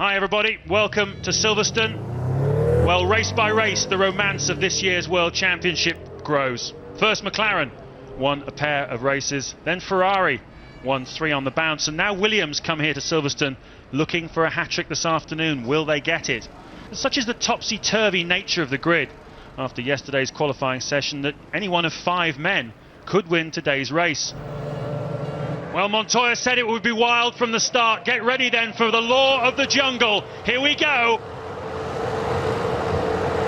Hi everybody, welcome to Silverstone. Well, race by race, the romance of this year's World Championship grows. First McLaren won a pair of races, then Ferrari won 3 on the bounce, and now Williams come here to Silverstone looking for a hat-trick this afternoon. Will they get it? And such is the topsy-turvy nature of the grid after yesterday's qualifying session that any one of 5 men could win today's race. Well, Montoya said it would be wild from the start. Get ready then for the law of the jungle. Here we go.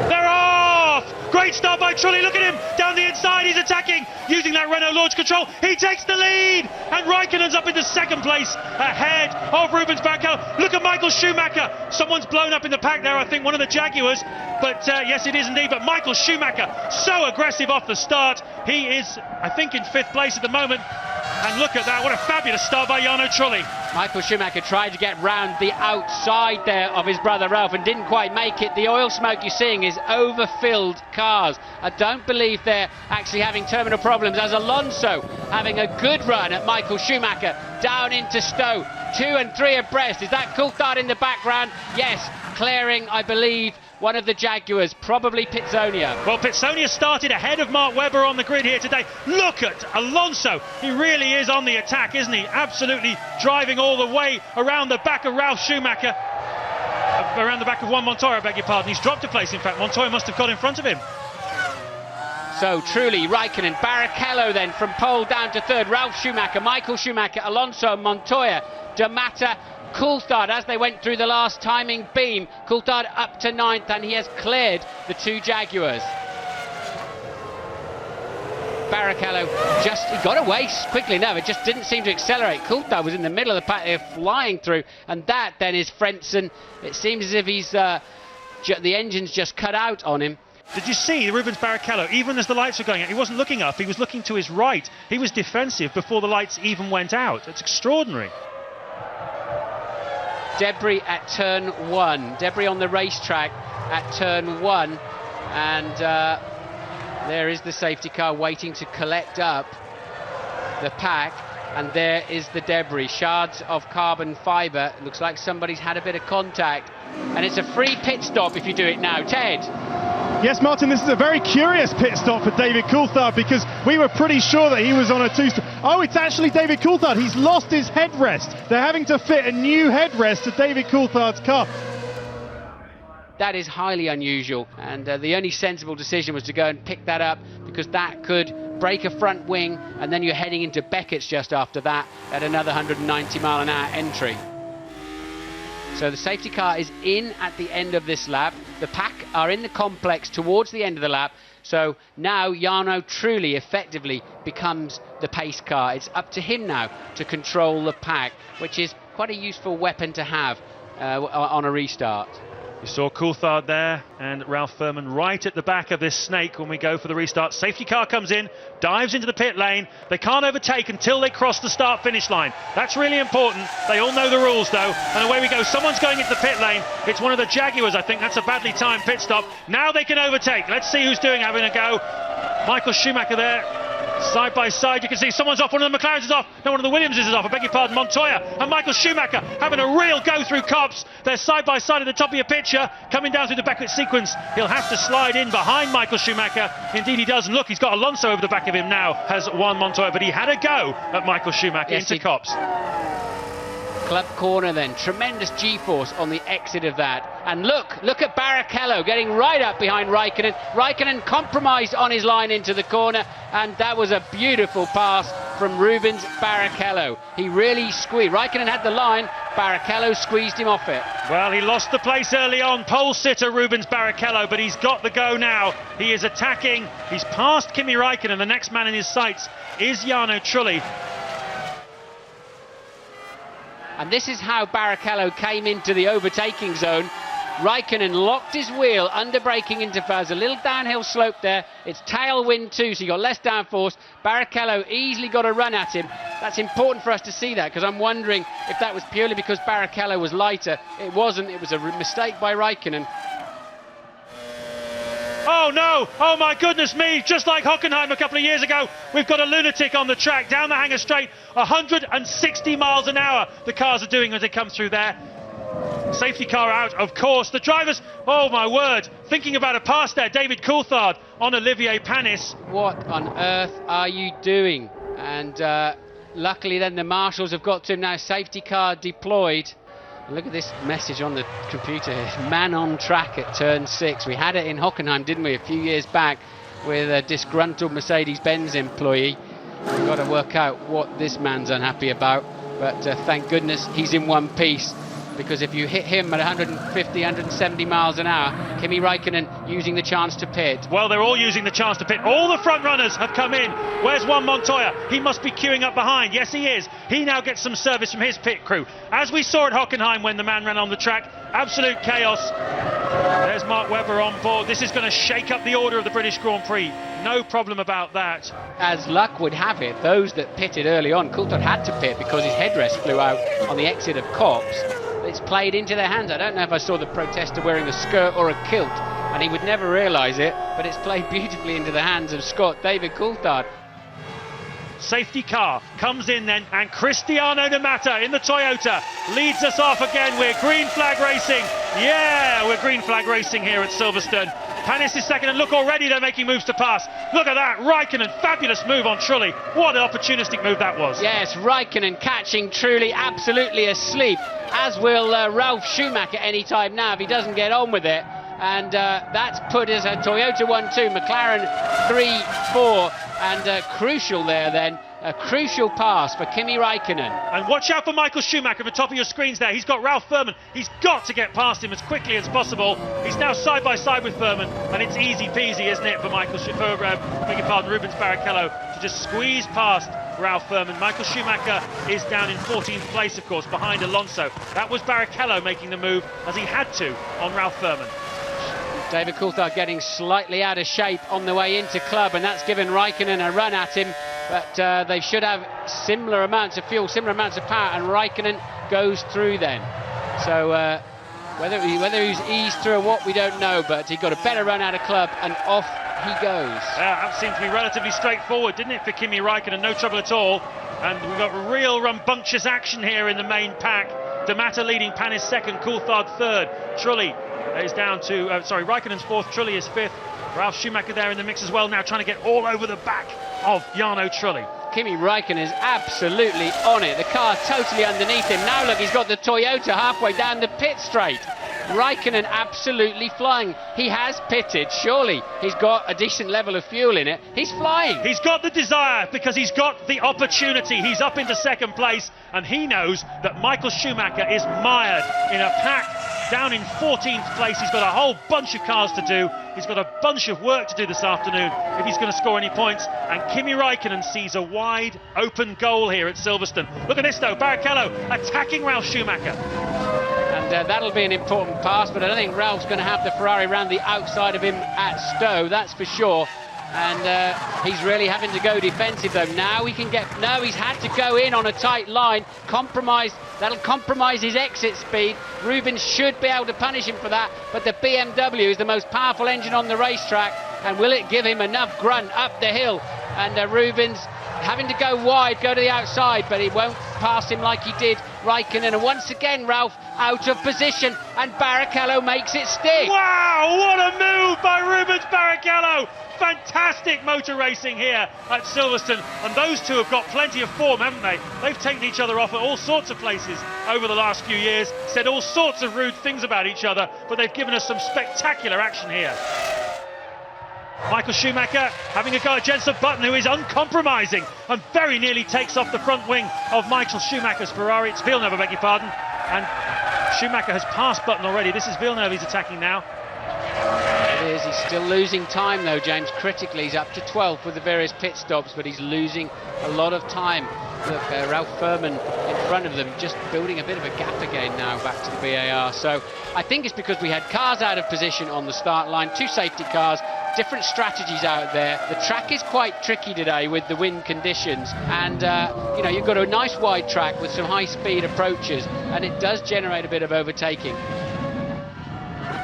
They're off! Great start by Trulli. Look at him down the inside. He's attacking using that Renault launch control. He takes the lead, and Räikkönen's up into second place ahead of Rubens Barrichello. Look at Michael Schumacher. Someone's blown up in the pack there, I think, one of the Jaguars. But yes, it is indeed. But Michael Schumacher, so aggressive off the start. He is, I think, in 5th place at the moment. And look at that, what a fabulous start by Jarno Trulli. Michael Schumacher tried to get round the outside there of his brother Ralf and didn't quite make it. The oil smoke you're seeing is overfilled cars. I don't believe they're actually having terminal problems, as Alonso having a good run at Michael Schumacher down into Stowe. 2 and 3 abreast. Is that Coulthard in the background? Yes, clearing, I believe, one of the Jaguars, probably Pitsonia. Well, Pitsonia started ahead of Mark Webber on the grid here today. Look at Alonso. He really is on the attack, isn't he? Absolutely driving all the way around the back of Ralf Schumacher. Around the back of Juan Montoya, I beg your pardon. He's dropped a place, in fact. Montoya must have got in front of him. So Trulli, Räikkönen, Barrichello then from pole down to 3rd. Ralf Schumacher, Michael Schumacher, Alonso, Montoya, D'Amata, Coulthard as they went through the last timing beam. Coulthard up to 9th, and he has cleared the 2 Jaguars. Barrichello he got away quickly enough. It just didn't seem to accelerate. Coulthard was in the middle of the pack. They're flying through, and that then is Frentzen. It seems as if he's the engine's just cut out on him. Did you see Rubens Barrichello? Even as the lights were going out, he wasn't looking up, he was looking to his right. He was defensive before the lights even went out. It's extraordinary. Debris at turn 1. Debris on the racetrack at turn 1. And there is the safety car waiting to collect up the pack. And there is the debris. Shards of carbon fibre. Looks like somebody's had a bit of contact. And it's a free pit stop if you do it now. Ted? Yes, Martin, this is a very curious pit stop for David Coulthard, because we were pretty sure that he was on a 2-stop. Oh, it's actually David Coulthard. He's lost his headrest. They're having to fit a new headrest to David Coulthard's car. That is highly unusual, and the only sensible decision was to go and pick that up, because that could break a front wing, and then you're heading into Beckett's just after that at another 190-mile-an-hour entry. So the safety car is in at the end of this lap. The pack are in the complex towards the end of the lap. So now Jarno Trulli effectively becomes the pace car. It's up to him now to control the pack, which is quite a useful weapon to have on a restart. You saw Coulthard there and Ralph Furman right at the back of this snake when we go for the restart. Safety car comes in, dives into the pit lane. They can't overtake until they cross the start-finish line. That's really important. They all know the rules, though. And away we go. Someone's going into the pit lane. It's one of the Jaguars, I think. That's a badly timed pit stop. Now they can overtake. Let's see who's having a go. Michael Schumacher there. Side by side, you can see someone's off. One of the McLarens is off. No, one of the Williamses is off. I beg your pardon. Montoya and Michael Schumacher having a real go through Copse. They're side by side at the top of your picture, coming down through the Beckett sequence. He'll have to slide in behind Michael Schumacher. Indeed, he does. And look, he's got Alonso over the back of him now. Has Juan Montoya, but he had a go at Michael Schumacher into Copse. Club corner then, tremendous G-force on the exit of that. And look at Barrichello getting right up behind Räikkönen. Räikkönen compromised on his line into the corner, and that was a beautiful pass from Rubens Barrichello. He really squeezed. Räikkönen had the line, Barrichello squeezed him off it. Well, he lost the place early on, pole sitter Rubens Barrichello, but he's got the go now. He is attacking, he's passed Kimi Räikkönen. The next man in his sights is Jarno Trulli. And this is how Barrichello came into the overtaking zone. Räikkönen locked his wheel, under braking interface, a little downhill slope there. It's tailwind too, so you got less downforce. Barrichello easily got a run at him. That's important for us to see that, because I'm wondering if that was purely because Barrichello was lighter. It wasn't, it was a mistake by Räikkönen. Oh no! Oh my goodness me! Just like Hockenheim a couple of years ago, we've got a lunatic on the track, down the hanger straight, 160 miles an hour the cars are doing as they come through there. Safety car out, of course. The drivers, oh my word, thinking about a pass there. David Coulthard on Olivier Panis. What on earth are you doing? And luckily then the marshals have got to him now. Safety car deployed. Look at this message on the computer here. Man on track at turn 6. We had it in Hockenheim, didn't we, a few years back with a disgruntled Mercedes-Benz employee. We've got to work out what this man's unhappy about. But thank goodness he's in one piece. Because if you hit him at 150, 170 miles an hour, Kimi Räikkönen using the chance to pit. Well, they're all using the chance to pit. All the front runners have come in. Where's Juan Montoya? He must be queuing up behind. Yes, he is. He now gets some service from his pit crew. As we saw at Hockenheim when the man ran on the track, absolute chaos. There's Mark Webber on board. This is going to shake up the order of the British Grand Prix. No problem about that. As luck would have it, those that pitted early on, Coulthard had to pit because his headrest flew out on the exit of Copse. It's played into their hands. I don't know if I saw the protester wearing a skirt or a kilt, and he would never realise it, but it's played beautifully into the hands of Scott David Coulthard. Safety car comes in then, and Cristiano De Mata in the Toyota leads us off again. We're green flag racing. Yeah, we're green flag racing here at Silverstone. Panis is second, and look, already they're making moves to pass. Look at that, Räikkönen, fabulous move on Trulli. What an opportunistic move that was. Yes, Räikkönen catching Trulli absolutely asleep, as will Ralf Schumacher any time now if he doesn't get on with it. And that's put us a Toyota 1-2, McLaren 3-4, and crucial there then. A crucial pass for Kimi Räikkönen. And watch out for Michael Schumacher at the top of your screens there. He's got Ralf Furman. He's got to get past him as quickly as possible. He's now side by side with Furman, and it's easy peasy, isn't it, for Rubens Barrichello to just squeeze past Ralf Furman. Michael Schumacher is down in 14th place, of course, behind Alonso. That was Barrichello making the move, as he had to, on Ralf Furman. David Coulthard getting slightly out of shape on the way into club, and that's given Räikkönen a run at him. But they should have similar amounts of fuel, similar amounts of power, and Räikkönen goes through then. So whether he's eased through or what, we don't know, but he got a better run out of club, and off he goes. Yeah, that seemed to be relatively straightforward, didn't it, for Kimi Räikkönen? No trouble at all. And we've got real rambunctious action here in the main pack. De Mata leading, Panis second, Coulthard third. Trulli is down to, Räikkönen's fourth, Trulli is fifth. Ralf Schumacher there in the mix as well, now trying to get all over the back of Jarno Trulli. Kimi Räikkönen is absolutely on it. The car totally underneath him. Now look, he's got the Toyota halfway down the pit straight. Räikkönen absolutely flying. He has pitted, surely he's got a decent level of fuel in it. He's flying. He's got the desire because he's got the opportunity. He's up into second place, and he knows that Michael Schumacher is mired in a pack down in 14th place. He's got a whole bunch of cars to do. He's got a bunch of work to do this afternoon if he's going to score any points. And Kimi Räikkönen sees a wide open goal here at Silverstone. Look at this though, Barrichello attacking Ralf Schumacher. And that'll be an important pass, but I don't think Ralph's going to have the Ferrari around the outside of him at Stowe, that's for sure. And he's really having to go defensive though. Now he can get, no, he's had to go in on a tight line, compromise, that'll compromise his exit speed. Rubens should be able to punish him for that, but the BMW is the most powerful engine on the racetrack, and will it give him enough grunt up the hill? And Rubens having to go wide, go to the outside, but he won't pass him like he did Räikkönen. And once again, Ralf out of position, and Barrichello makes it stick. Wow, what a move by Rubens Barrichello! Fantastic motor racing here at Silverstone, and those two have got plenty of form, haven't they? They've taken each other off at all sorts of places over the last few years, said all sorts of rude things about each other, but they've given us some spectacular action here. Michael Schumacher having a go at Jenson Button, who is uncompromising and very nearly takes off the front wing of Michael Schumacher's Ferrari. It's Villeneuve, I beg your pardon, and Schumacher has passed Button already. This is Villeneuve he's attacking now. It is. He's still losing time though, James. Critically, he's up to 12th with the various pit stops, but he's losing a lot of time. Look, Ralf Furman in front of them, just building a bit of a gap again now back to the VAR. So I think it's because we had cars out of position on the start line, two safety cars, different strategies out there. The track is quite tricky today with the wind conditions, and you know, you've got a nice wide track with some high-speed approaches, and it does generate a bit of overtaking.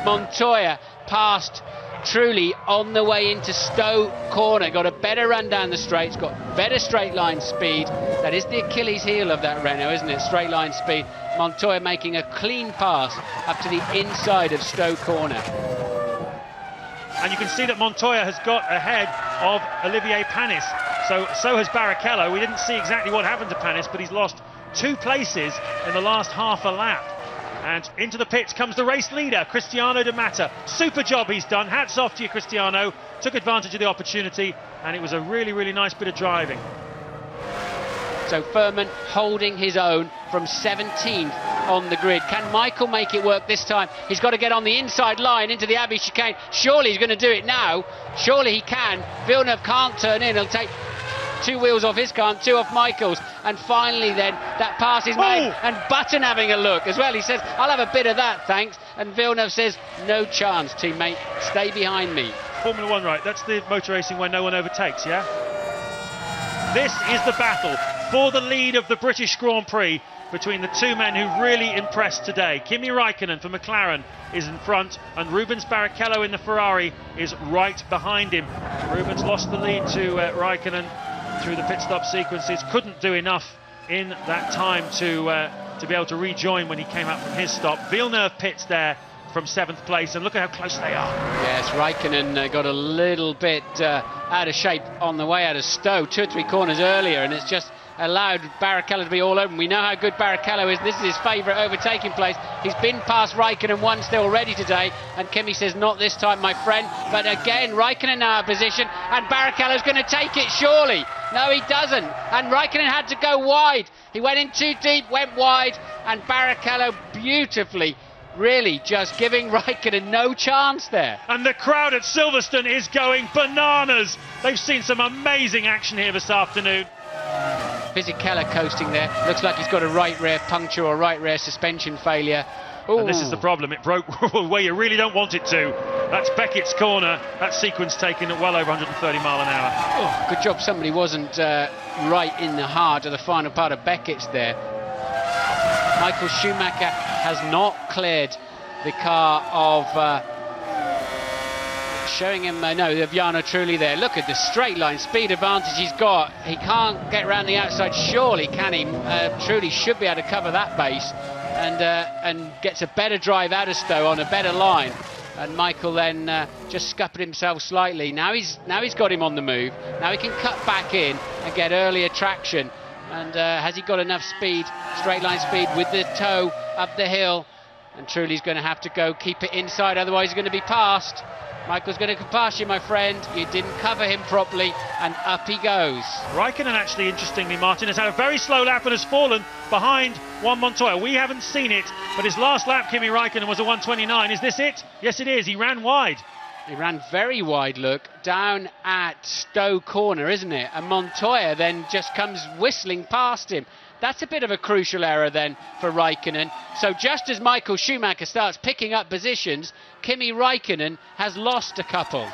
Montoya past Trulli on the way into Stowe corner, got a better run down the straights, got better straight line speed. That is the Achilles heel of that Renault, isn't it? Straight line speed. Montoya making a clean pass up to the inside of Stowe corner. And you can see that Montoya has got ahead of Olivier Panis. So has Barrichello. We didn't see exactly what happened to Panis, but he's lost 2 places in the last half a lap. And into the pits comes the race leader, Cristiano De Mata. Super job he's done. Hats off to you, Cristiano. Took advantage of the opportunity, and it was a really, really nice bit of driving. So Furman holding his own from 17th on the grid. Can Michael make it work this time? He's got to get on the inside line into the Abbey chicane. Surely he's going to do it now. Surely he can. Villeneuve can't turn in. He'll take 2 wheels off his car and 2 off Michael's. And finally then, that pass is made. And Button having a look as well. He says, I'll have a bit of that, thanks. And Villeneuve says, no chance, teammate. Stay behind me. Formula 1, right? That's the motor racing where no one overtakes, yeah? This is the battle for the lead of the British Grand Prix between the 2 men who really impressed today. Kimi Räikkönen for McLaren is in front, and Rubens Barrichello in the Ferrari is right behind him. Rubens lost the lead to Räikkönen through the pit stop sequences, couldn't do enough in that time to be able to rejoin when he came out from his stop. Villeneuve pits there from 7th place, and look at how close they are. Yes, Räikkönen got a little bit out of shape on the way out of Stowe, 2 or 3 corners earlier, and it's just allowed Barrichello to be all over. We know how good Barrichello is. This is his favourite overtaking place. He's been past Räikkönen once already today, and Kimi says, not this time, my friend. But again, Räikkönen now out of position, and Barrichello's going to take it, surely. No, he doesn't. And Räikkönen had to go wide. He went in too deep, went wide, and Barrichello beautifully really just giving Räikkönen no chance there. And the crowd at Silverstone is going bananas. They've seen some amazing action here this afternoon. Fisichella coasting there. Looks like he's got a right rear puncture or right rear suspension failure. Ooh. And this is the problem. It broke where you really don't want it to. That's Beckett's corner. That sequence taken at well over 130 mile an hour. Oh, good job somebody wasn't right in the heart of the final part of Beckett's there. Michael Schumacher has not cleared the car of showing him of Jarno Trulli there. Look at the straight line speed advantage he's got. He can't get around the outside, surely can he? Trulli should be able to cover that base and gets a better drive out of Stowe on a better line. And Michael then just scuppered himself slightly. Now he's got him on the move. Now he can cut back in and get earlier traction. And has he got enough speed, straight line speed with the toe up the hill? And Trulli's going to have to go keep it inside, otherwise he's going to be passed. Michael's going to pass you, my friend. You didn't cover him properly, and up he goes. Räikkönen, actually, interestingly, Martin, has had a very slow lap and has fallen behind Juan Montoya. We haven't seen it, but his last lap, Kimi Räikkönen, was a 1:29. Is this it? Yes, it is. He ran wide. He ran very wide, look, down at Stowe corner, isn't it? And Montoya then just comes whistling past him. That's a bit of a crucial error then for Räikkönen. So just as Michael Schumacher starts picking up positions, Kimi Räikkönen has lost a couple.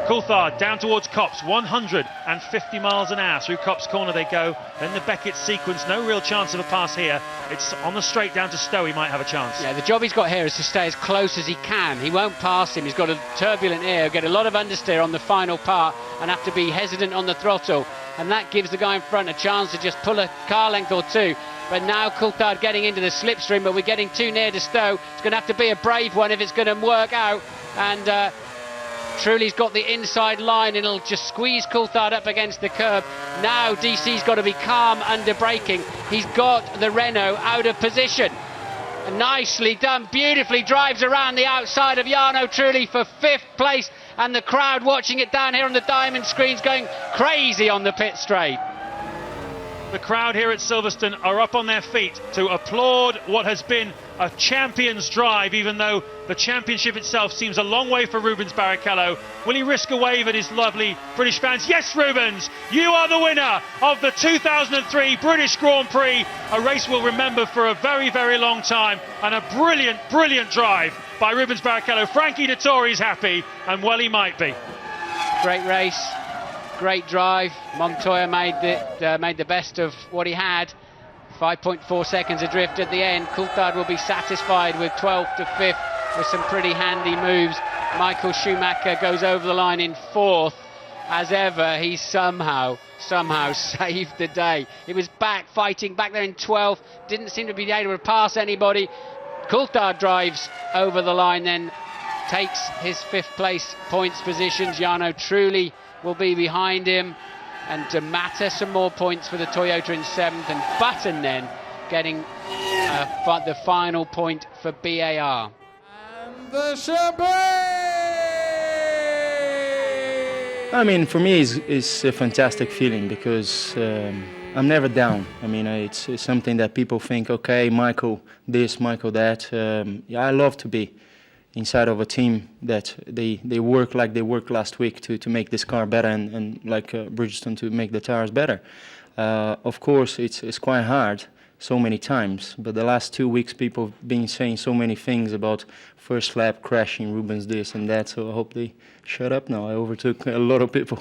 Coulthard down towards Copse, 150 miles an hour. Through Copse corner they go. Then the Beckett sequence, no real chance of a pass here. It's on the straight down to Stowe, he might have a chance. Yeah, the job he's got here is to stay as close as he can. He won't pass him, he's got a turbulent air, get a lot of understeer on the final part and have to be hesitant on the throttle. And that gives the guy in front a chance to just pull a car length or two. But now Coulthard getting into the slipstream, but we're getting too near to Stowe. It's going to have to be a brave one if it's going to work out. And Trulli's got the inside line and it'll just squeeze Coulthard up against the curb. Now DC's got to be calm under braking. He's got the Renault out of position. Nicely done, beautifully drives around the outside of Jarno Trulli for 5th place, and the crowd watching it down here on the diamond screens going crazy on the pit straight. The crowd here at Silverstone are up on their feet to applaud what has been a champion's drive, even though the championship itself seems a long way for Rubens Barrichello. Will he risk a wave at his lovely British fans? Yes, Rubens, you are the winner of the 2003 British Grand Prix, a race we'll remember for a very, very long time, and a brilliant, brilliant drive by Rubens Barrichello. Frankie Dettori's happy, and well he might be. Great race. Great drive. Montoya made the best of what he had. 5.4 seconds adrift at the end. Coulthard will be satisfied with 12th to 5th with some pretty handy moves. Michael Schumacher goes over the line in 4th. As ever, he somehow saved the day. He was fighting back there in 12th, didn't seem to be able to pass anybody. Coulthard drives over the line, then takes his 5th place points positions. Jarno Trulli will be behind him, and to matter some more points for the Toyota in 7th, and Button then getting the final point for BAR. And the champagne! I mean, for me, it's a fantastic feeling because I'm never down. I mean, it's something that people think, okay, Michael this, Michael that. Yeah, I love to be inside of a team that they work like they worked last week to make this car better and like Bridgestone to make the tires better. Of course, it's quite hard so many times, but the last 2 weeks people have been saying so many things about first lap crashing, Rubens this and that, so I hope they shut up now. I overtook a lot of people.